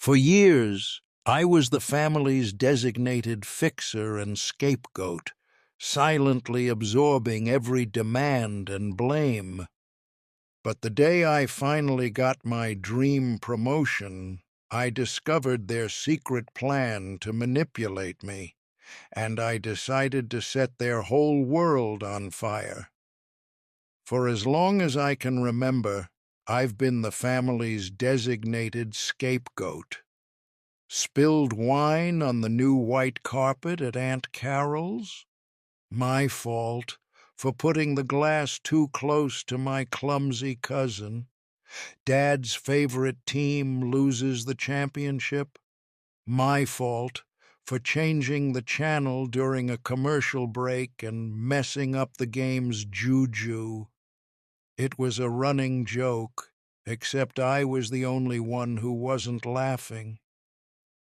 For years, I was the family's designated fixer and scapegoat, silently absorbing every demand and blame. But the day I finally got my dream promotion, I discovered their secret plan to manipulate me, and I decided to set their whole world on fire. For as long as I can remember, I've been the family's designated scapegoat. Spilled wine on the new white carpet at Aunt Carol's? My fault for putting the glass too close to my clumsy cousin. Dad's favorite team loses the championship? My fault for changing the channel during a commercial break and messing up the game's juju. It was a running joke, except I was the only one who wasn't laughing.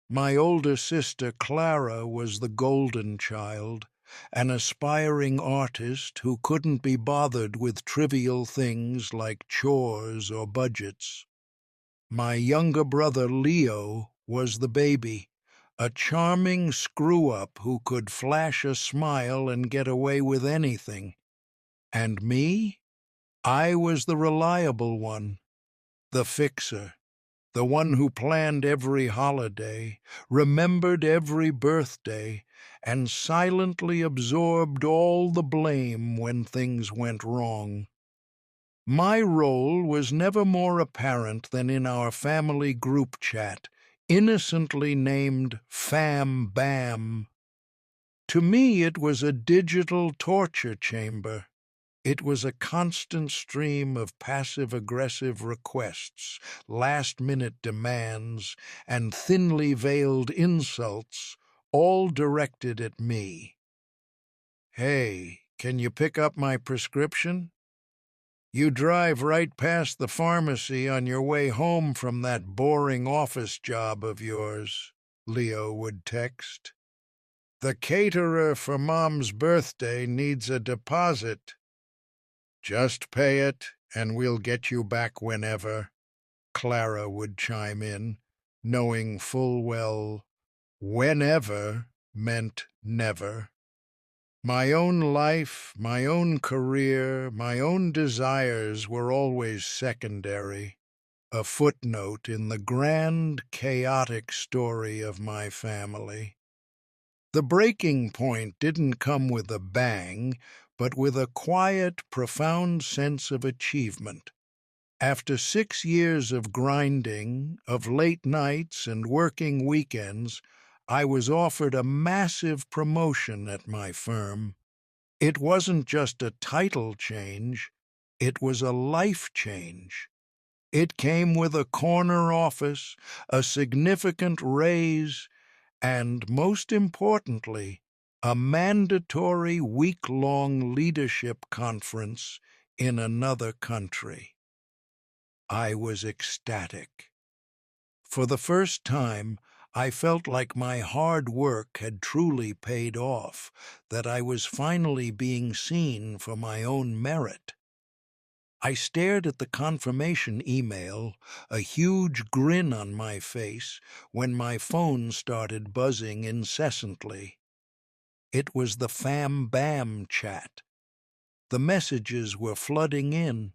My older sister Clara was the golden child, an aspiring artist who couldn't be bothered with trivial things like chores or budgets. My younger brother Leo was the baby, a charming screw-up who could flash a smile and get away with anything. And me? I was the reliable one, the fixer. The one who planned every holiday, remembered every birthday, and silently absorbed all the blame when things went wrong. My role was never more apparent than in our family group chat, innocently named Fam Bam. To me it was a digital torture chamber. It was a constant stream of passive-aggressive requests, last-minute demands, and thinly veiled insults, all directed at me. "Hey, can you pick up my prescription? You drive right past the pharmacy on your way home from that boring office job of yours," Leo would text. "The caterer for Mom's birthday needs a deposit." "Just pay it, and we'll get you back whenever," Clara would chime in, knowing full well whenever meant never. My own life, my own career, my own desires were always secondary, a footnote in the grand, chaotic story of my family. The breaking point didn't come with a bang, but with a quiet, profound sense of achievement. After 6 years of grinding, of late nights and working weekends, I was offered a massive promotion at my firm. It wasn't just a title change, it was a life change. It came with a corner office, a significant raise, and, most importantly, a mandatory week-long leadership conference in another country. I was ecstatic. For the first time, I felt like my hard work had truly paid off, that I was finally being seen for my own merit. I stared at the confirmation email, a huge grin on my face, when my phone started buzzing incessantly. It was the Fam Bam chat. The messages were flooding in.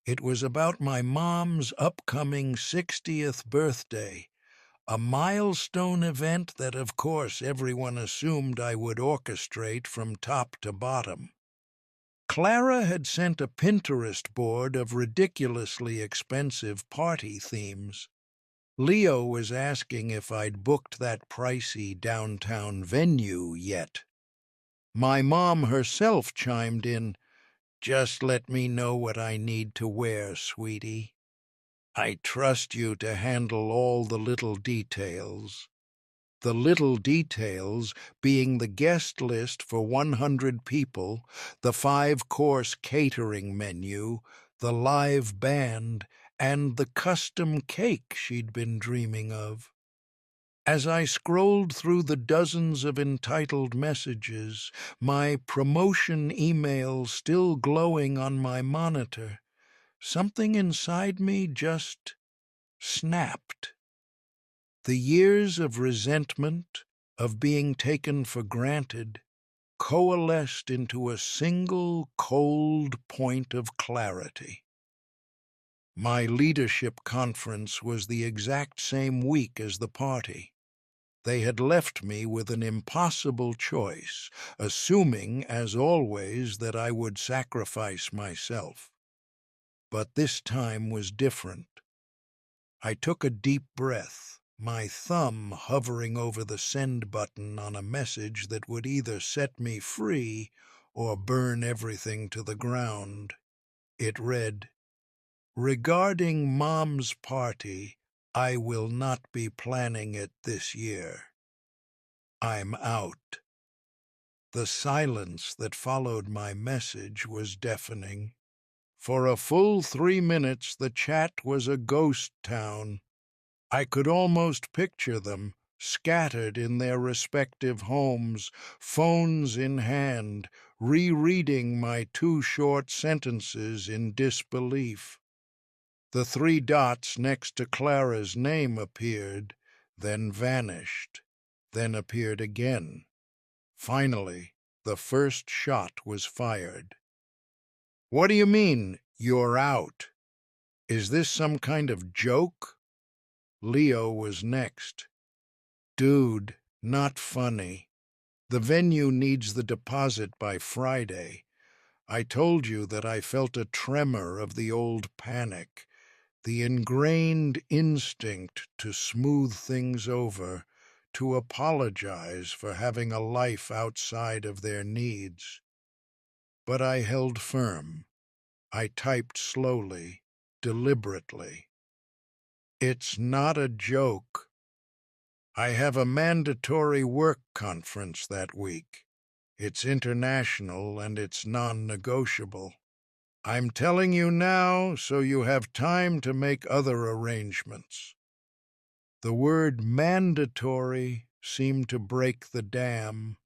It was about my mom's upcoming 60th birthday, a milestone event that, of course, everyone assumed I would orchestrate from top to bottom. Clara had sent a Pinterest board of ridiculously expensive party themes. Leo was asking if I'd booked that pricey downtown venue yet. My mom herself chimed in, "Just let me know what I need to wear, sweetie. I trust you to handle all the little details." The little details being the guest list for 100 people, the 5-course catering menu, the live band, and the custom cake she'd been dreaming of. As I scrolled through the dozens of entitled messages, my promotion email still glowing on my monitor, something inside me just snapped. The years of resentment, of being taken for granted, coalesced into a single cold point of clarity. My leadership conference was the exact same week as the party. They had left me with an impossible choice, assuming, as always, that I would sacrifice myself. But this time was different. I took a deep breath, my thumb hovering over the send button on a message that would either set me free or burn everything to the ground. It read, "Regarding Mom's party, I will not be planning it this year. I'm out." The silence that followed my message was deafening. For a full 3 minutes, the chat was a ghost town. I could almost picture them, scattered in their respective homes, phones in hand, rereading my 2 short sentences in disbelief. The 3 dots next to Clara's name appeared, then vanished, then appeared again. Finally, the first shot was fired. "What do you mean, you're out? Is this some kind of joke?" Leo was next. "Dude, not funny. The venue needs the deposit by Friday. I told you that I felt a tremor of the old panic, the ingrained instinct to smooth things over, to apologize for having a life outside of their needs. But I held firm. I typed slowly, deliberately. It's not a joke. I have a mandatory work conference that week. It's international and it's non-negotiable. I'm telling you now so you have time to make other arrangements." The word mandatory seemed to break the dam.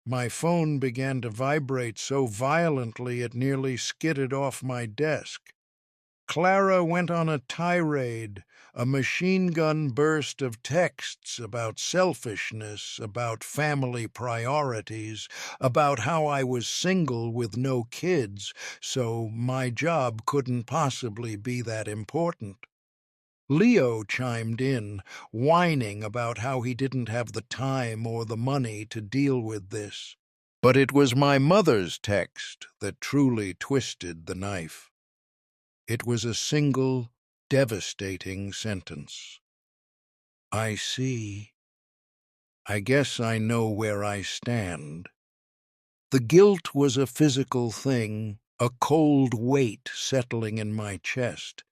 My phone began to vibrate so violently it nearly skidded off my desk. Clara went on a tirade, a machine gun burst of texts about selfishness, about family priorities, about how I was single with no kids, so my job couldn't possibly be that important. Leo chimed in, whining about how he didn't have the time or the money to deal with this. But it was my mother's text that truly twisted the knife. It was a single, devastating sentence. "I see. I guess I know where I stand." The guilt was a physical thing, a cold weight settling in my chest.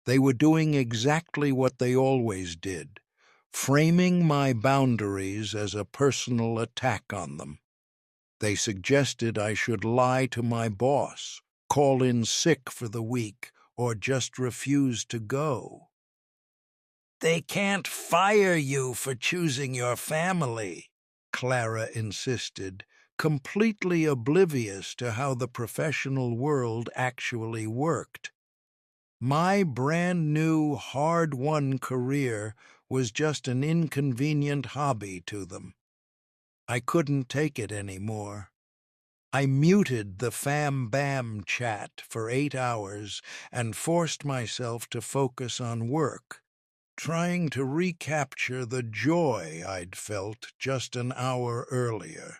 They were doing exactly what they always did, framing my boundaries as a personal attack on them. They suggested I should lie to my boss, call in sick for the week, or just refuse to go. "They can't fire you for choosing your family," Clara insisted, completely oblivious to how the professional world actually worked. My brand new, hard-won career was just an inconvenient hobby to them. I couldn't take it anymore. I muted the fam-bam chat for 8 hours and forced myself to focus on work, trying to recapture the joy I'd felt just an hour earlier.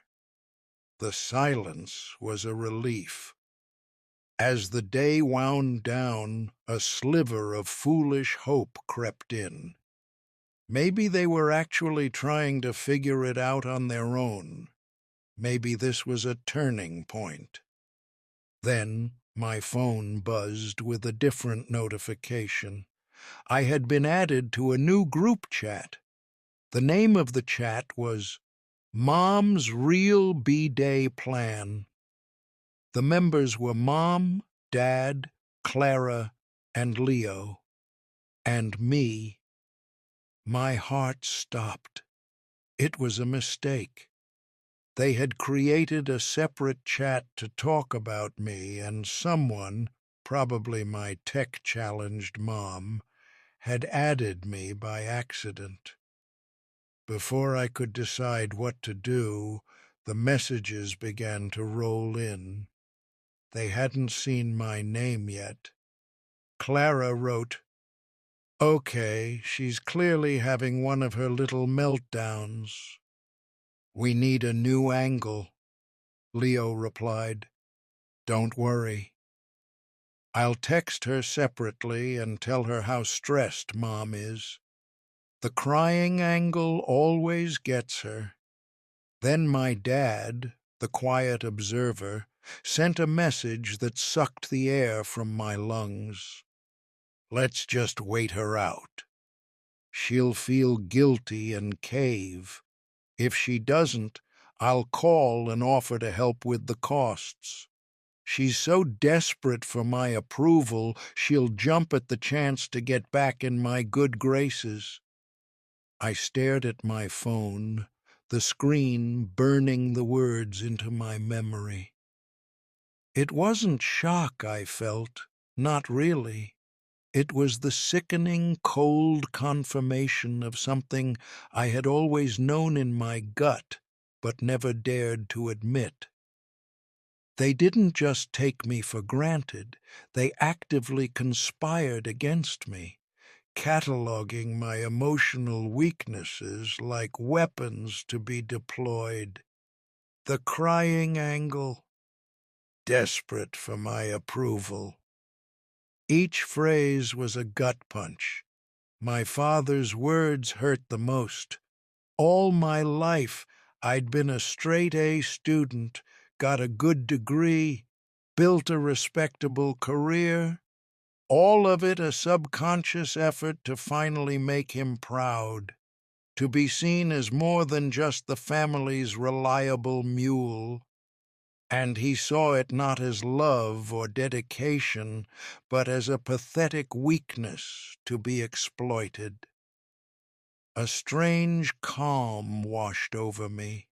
The silence was a relief. As the day wound down, a sliver of foolish hope crept in. Maybe they were actually trying to figure it out on their own. Maybe this was a turning point. Then my phone buzzed with a different notification. I had been added to a new group chat. The name of the chat was Mom's Real B-Day Plan. The members were Mom, Dad, Clara, and Leo. And me. My heart stopped. It was a mistake. They had created a separate chat to talk about me, and someone, probably my tech-challenged mom, had added me by accident. Before I could decide what to do, the messages began to roll in. They hadn't seen my name yet. Clara wrote, "Okay, she's clearly having one of her little meltdowns. We need a new angle." Leo replied, "Don't worry. I'll text her separately and tell her how stressed Mom is. The crying angle always gets her." Then my dad, the quiet observer, sent a message that sucked the air from my lungs. "Let's just wait her out. She'll feel guilty and cave. If she doesn't, I'll call and offer to help with the costs. She's so desperate for my approval, she'll jump at the chance to get back in my good graces." I stared at my phone, the screen burning the words into my memory. It wasn't shock I felt, not really. It was the sickening, cold confirmation of something I had always known in my gut, but never dared to admit. They didn't just take me for granted, they actively conspired against me, cataloging my emotional weaknesses like weapons to be deployed. The crying angle, desperate for my approval. Each phrase was a gut punch. My father's words hurt the most. All my life, I'd been a straight-A student, got a good degree, built a respectable career, all of it a subconscious effort to finally make him proud, to be seen as more than just the family's reliable mule. And he saw it not as love or dedication, but as a pathetic weakness to be exploited. A strange calm washed over me,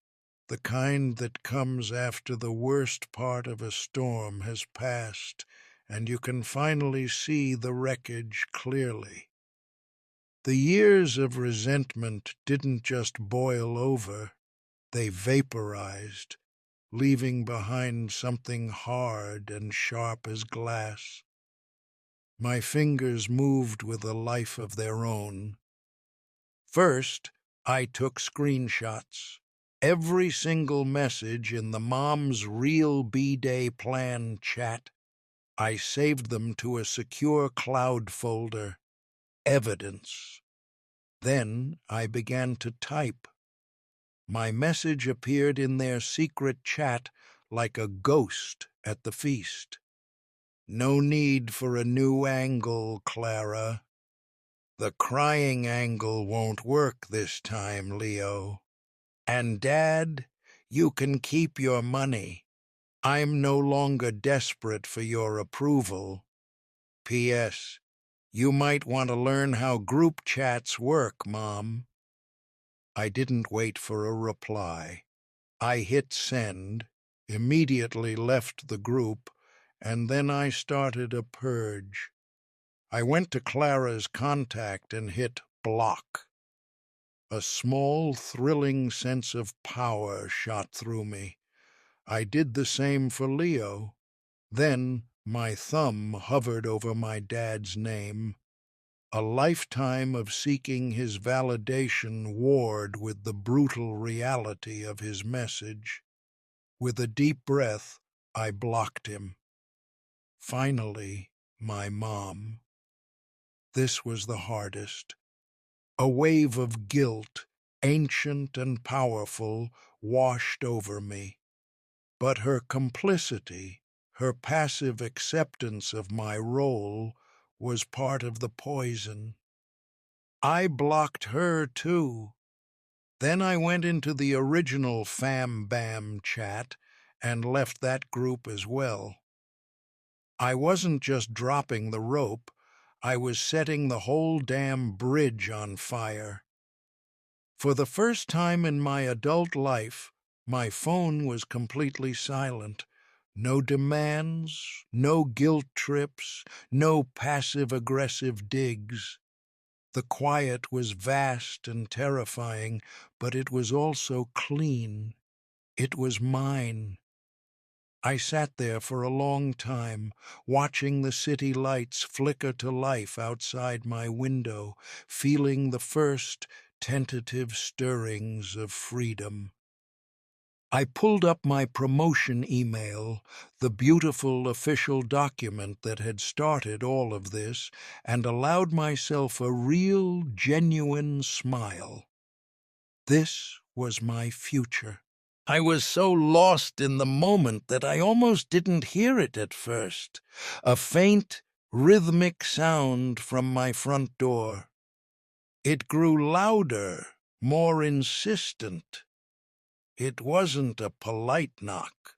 the kind that comes after the worst part of a storm has passed and you can finally see the wreckage clearly. The years of resentment didn't just boil over, they vaporized, leaving behind something hard and sharp as glass. My fingers moved with a life of their own. First, I took screenshots. Every single message in the Mom's Real B-Day Plan chat. I saved them to a secure cloud folder. Evidence. Then I began to type. My message appeared in their secret chat like a ghost at the feast. "No need for a new angle, Clara. The crying angle won't work this time, Leo. And Dad, you can keep your money. I'm no longer desperate for your approval. P.S. You might want to learn how group chats work, Mom." I didn't wait for a reply. I hit send, immediately left the group, and then I started a purge. I went to Clara's contact and hit block. A small, thrilling sense of power shot through me. I did the same for Leo. Then my thumb hovered over my dad's name. A lifetime of seeking his validation warred with the brutal reality of his message. With a deep breath, I blocked him. Finally, my mom. This was the hardest. A wave of guilt, ancient and powerful, washed over me. But her complicity, her passive acceptance of my role, was part of the poison. I blocked her, too. Then I went into the original Fam Bam chat and left that group as well. I wasn't just dropping the rope, I was setting the whole damn bridge on fire. For the first time in my adult life, my phone was completely silent. No demands, no guilt trips, no passive-aggressive digs. The quiet was vast and terrifying, but it was also clean. It was mine. I sat there for a long time, watching the city lights flicker to life outside my window, feeling the first tentative stirrings of freedom. I pulled up my promotion email, the beautiful official document that had started all of this, and allowed myself a real, genuine smile. This was my future. I was so lost in the moment that I almost didn't hear it at first. A faint, rhythmic sound from my front door. It grew louder, more insistent. It wasn't a polite knock.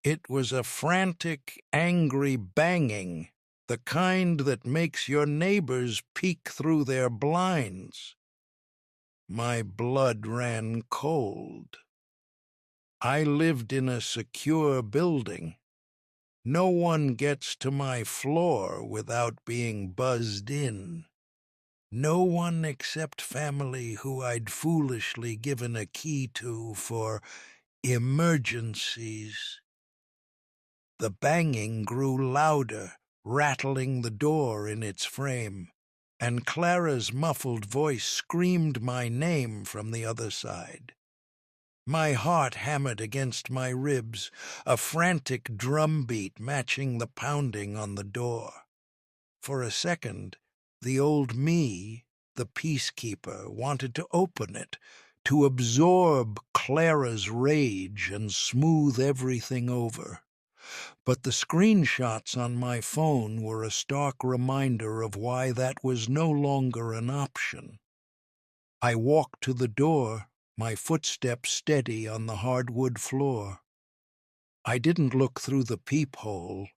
It was a frantic, angry banging, the kind that makes your neighbors peek through their blinds. My blood ran cold. I lived in a secure building. No one gets to my floor without being buzzed in. No one except family who I'd foolishly given a key to for emergencies. The banging grew louder, rattling the door in its frame, and Clara's muffled voice screamed my name from the other side. My heart hammered against my ribs, a frantic drumbeat matching the pounding on the door. For a second, the old me, the peacekeeper, wanted to open it, to absorb Clara's rage and smooth everything over. But the screenshots on my phone were a stark reminder of why that was no longer an option. I walked to the door, my footsteps steady on the hardwood floor. I didn't look through the peephole.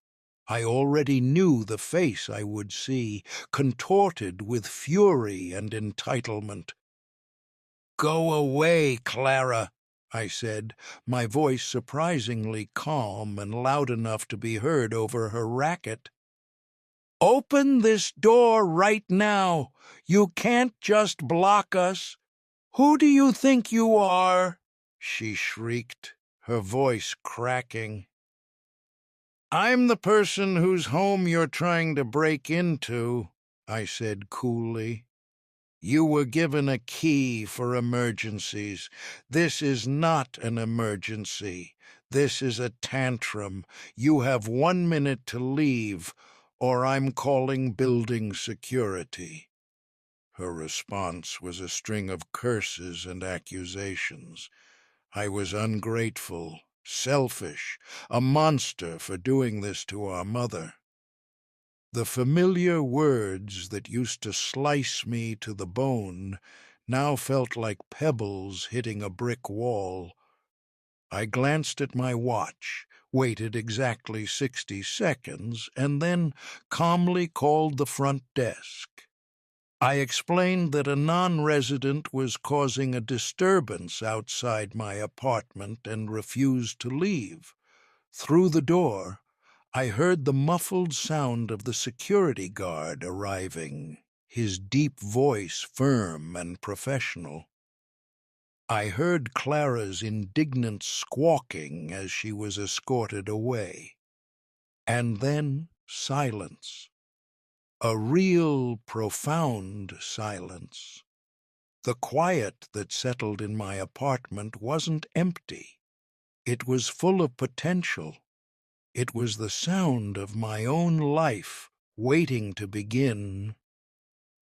I already knew the face I would see, contorted with fury and entitlement. "Go away, Clara," I said, my voice surprisingly calm and loud enough to be heard over her racket. "Open this door right now. You can't just block us. Who do you think you are?" she shrieked, her voice cracking. "I'm the person whose home you're trying to break into," I said coolly. "You were given a key for emergencies. This is not an emergency. This is a tantrum. You have 1 minute to leave, or I'm calling building security." Her response was a string of curses and accusations. I was ungrateful, selfish, a monster for doing this to our mother. The familiar words that used to slice me to the bone now felt like pebbles hitting a brick wall. I glanced at my watch, waited exactly 60 seconds, and then calmly called the front desk. I explained that a non-resident was causing a disturbance outside my apartment and refused to leave. Through the door, I heard the muffled sound of the security guard arriving, his deep voice firm and professional. I heard Clara's indignant squawking as she was escorted away. And then silence. A real, profound silence. The quiet that settled in my apartment wasn't empty. It was full of potential. It was the sound of my own life waiting to begin.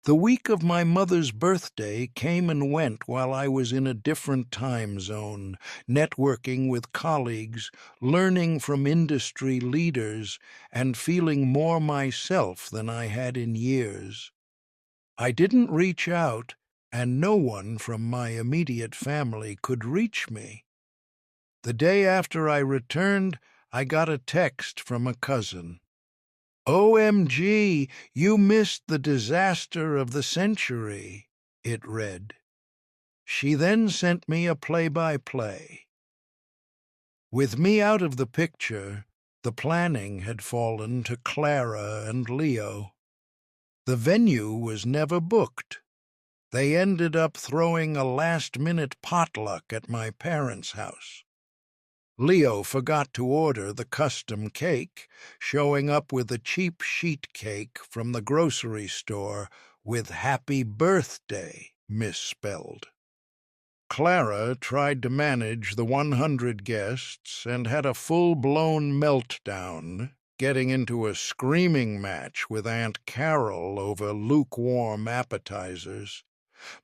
The week of my mother's birthday came and went while I was in a different time zone, networking with colleagues, learning from industry leaders, and feeling more myself than I had in years. I didn't reach out, and no one from my immediate family could reach me. The day after I returned, I got a text from a cousin. "OMG, you missed the disaster of the century," it read. She then sent me a play-by-play. With me out of the picture, the planning had fallen to Clara and Leo. The venue was never booked. They ended up throwing a last-minute potluck at my parents' house. Leo forgot to order the custom cake, showing up with a cheap sheet cake from the grocery store with "Happy Birthday" misspelled. Clara tried to manage the 100 guests and had a full-blown meltdown, getting into a screaming match with Aunt Carol over lukewarm appetizers.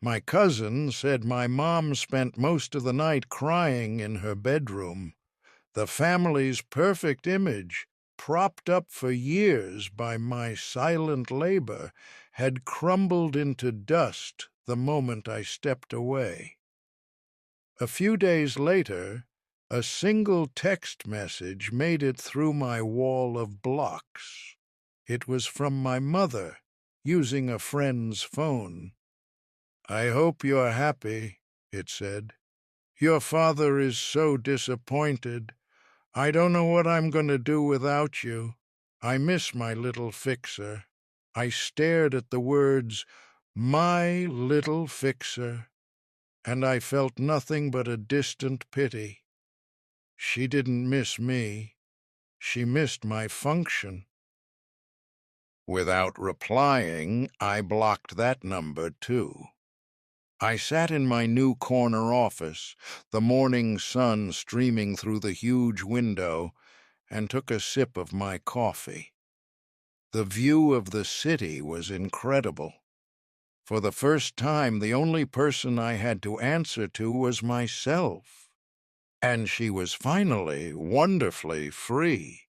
My cousin said my mom spent most of the night crying in her bedroom. The family's perfect image, propped up for years by my silent labor, had crumbled into dust the moment I stepped away. A few days later, a single text message made it through my wall of blocks. It was from my mother, using a friend's phone. "I hope you're happy," it said. "Your father is so disappointed. I don't know what I'm going to do without you. I miss my little fixer." I stared at the words, "My little fixer," and I felt nothing but a distant pity. She didn't miss me. She missed my function. Without replying, I blocked that number, too. I sat in my new corner office, the morning sun streaming through the huge window, and took a sip of my coffee. The view of the city was incredible. For the first time, the only person I had to answer to was myself. And she was finally wonderfully free.